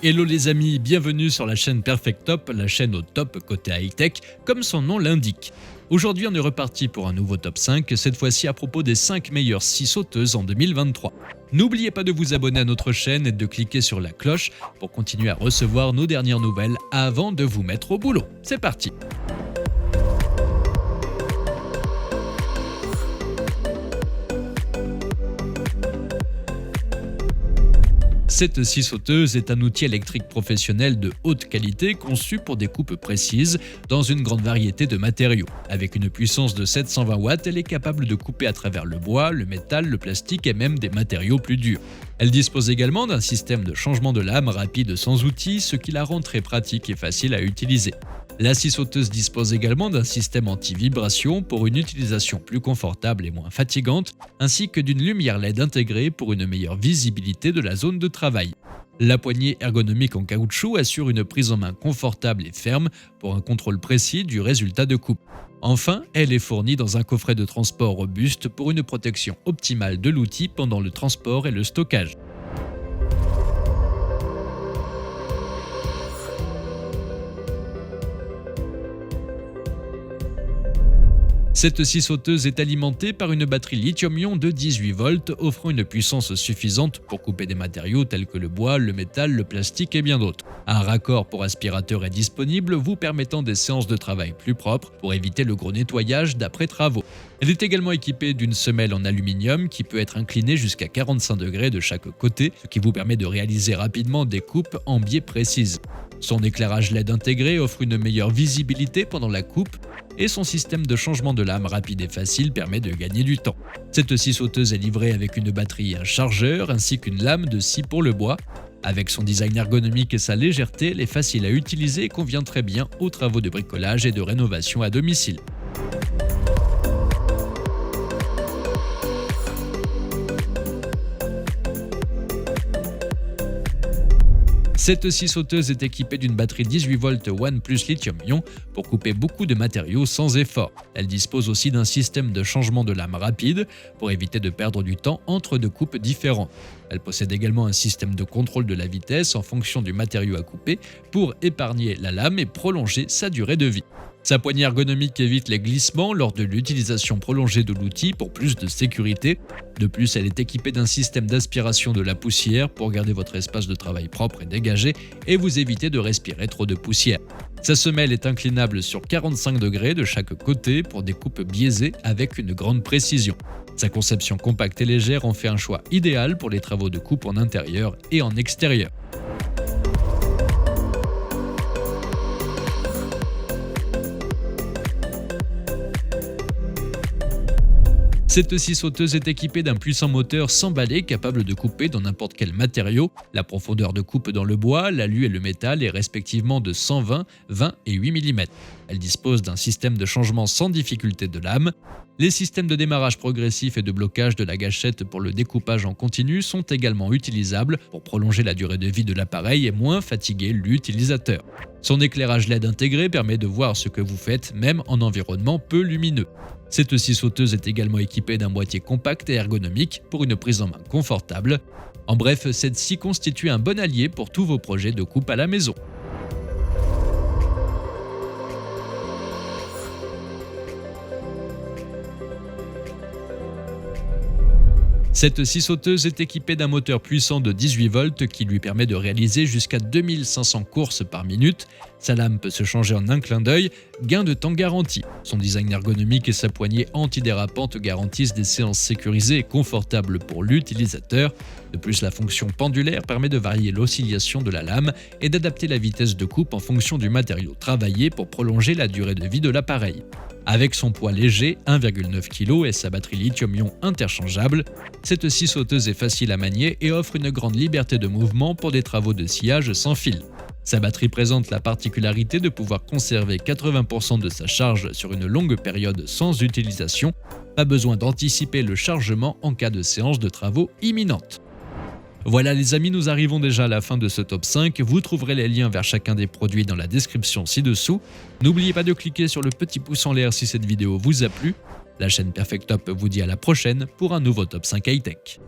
Hello les amis, bienvenue sur la chaîne Perfect Top, la chaîne au top côté high-tech, comme son nom l'indique. Aujourd'hui on est reparti pour un nouveau top 5, cette fois-ci à propos des 5 meilleures scies sauteuses en 2023. N'oubliez pas de vous abonner à notre chaîne et de cliquer sur la cloche pour continuer à recevoir nos dernières nouvelles avant de vous mettre au boulot. C'est parti! Cette scie sauteuse est un outil électrique professionnel de haute qualité conçu pour des coupes précises dans une grande variété de matériaux. Avec une puissance de 720 watts, elle est capable de couper à travers le bois, le métal, le plastique et même des matériaux plus durs. Elle dispose également d'un système de changement de lame rapide sans outil, ce qui la rend très pratique et facile à utiliser. La scie sauteuse dispose également d'un système anti-vibration pour une utilisation plus confortable et moins fatigante, ainsi que d'une lumière LED intégrée pour une meilleure visibilité de la zone de travail. La poignée ergonomique en caoutchouc assure une prise en main confortable et ferme pour un contrôle précis du résultat de coupe. Enfin, elle est fournie dans un coffret de transport robuste pour une protection optimale de l'outil pendant le transport et le stockage. Cette scie sauteuse est alimentée par une batterie lithium-ion de 18 volts offrant une puissance suffisante pour couper des matériaux tels que le bois, le métal, le plastique et bien d'autres. Un raccord pour aspirateur est disponible, vous permettant des séances de travail plus propres pour éviter le gros nettoyage d'après travaux. Elle est également équipée d'une semelle en aluminium qui peut être inclinée jusqu'à 45 degrés de chaque côté, ce qui vous permet de réaliser rapidement des coupes en biais précises. Son éclairage LED intégré offre une meilleure visibilité pendant la coupe et son système de changement de lame rapide et facile permet de gagner du temps. Cette scie sauteuse est livrée avec une batterie et un chargeur ainsi qu'une lame de scie pour le bois. Avec son design ergonomique et sa légèreté, elle est facile à utiliser et convient très bien aux travaux de bricolage et de rénovation à domicile. Cette scie sauteuse est équipée d'une batterie 18 volts OnePlus lithium-ion pour couper beaucoup de matériaux sans effort. Elle dispose aussi d'un système de changement de lame rapide pour éviter de perdre du temps entre deux coupes différentes. Elle possède également un système de contrôle de la vitesse en fonction du matériau à couper pour épargner la lame et prolonger sa durée de vie. Sa poignée ergonomique évite les glissements lors de l'utilisation prolongée de l'outil pour plus de sécurité. De plus, elle est équipée d'un système d'aspiration de la poussière pour garder votre espace de travail propre et dégagé et vous éviter de respirer trop de poussière. Sa semelle est inclinable sur 45 degrés de chaque côté pour des coupes biaisées avec une grande précision. Sa conception compacte et légère en fait un choix idéal pour les travaux de coupe en intérieur et en extérieur. Cette scie sauteuse est équipée d'un puissant moteur sans balai capable de couper dans n'importe quel matériau. La profondeur de coupe dans le bois, l'alu et le métal est respectivement de 120, 20 et 8 mm. Elle dispose d'un système de changement sans difficulté de lame. Les systèmes de démarrage progressif et de blocage de la gâchette pour le découpage en continu sont également utilisables pour prolonger la durée de vie de l'appareil et moins fatiguer l'utilisateur. Son éclairage LED intégré permet de voir ce que vous faites même en environnement peu lumineux. Cette scie sauteuse est également équipée d'un boîtier compact et ergonomique pour une prise en main confortable. En bref, cette scie constitue un bon allié pour tous vos projets de coupe à la maison. Cette scie sauteuse est équipée d'un moteur puissant de 18 volts qui lui permet de réaliser jusqu'à 2500 courses par minute. Sa lame peut se changer en un clin d'œil, gain de temps garanti. Son design ergonomique et sa poignée antidérapante garantissent des séances sécurisées et confortables pour l'utilisateur. De plus, la fonction pendulaire permet de varier l'oscillation de la lame et d'adapter la vitesse de coupe en fonction du matériau travaillé pour prolonger la durée de vie de l'appareil. Avec son poids léger, 1,9 kg et sa batterie lithium-ion interchangeable, cette scie sauteuse est facile à manier et offre une grande liberté de mouvement pour des travaux de sciage sans fil. Sa batterie présente la particularité de pouvoir conserver 80% de sa charge sur une longue période sans utilisation. Pas besoin d'anticiper le chargement en cas de séance de travaux imminente. Voilà les amis, nous arrivons déjà à la fin de ce top 5. Vous trouverez les liens vers chacun des produits dans la description ci-dessous. N'oubliez pas de cliquer sur le petit pouce en l'air si cette vidéo vous a plu. La chaîne Perfect Top vous dit à la prochaine pour un nouveau top 5 high-tech.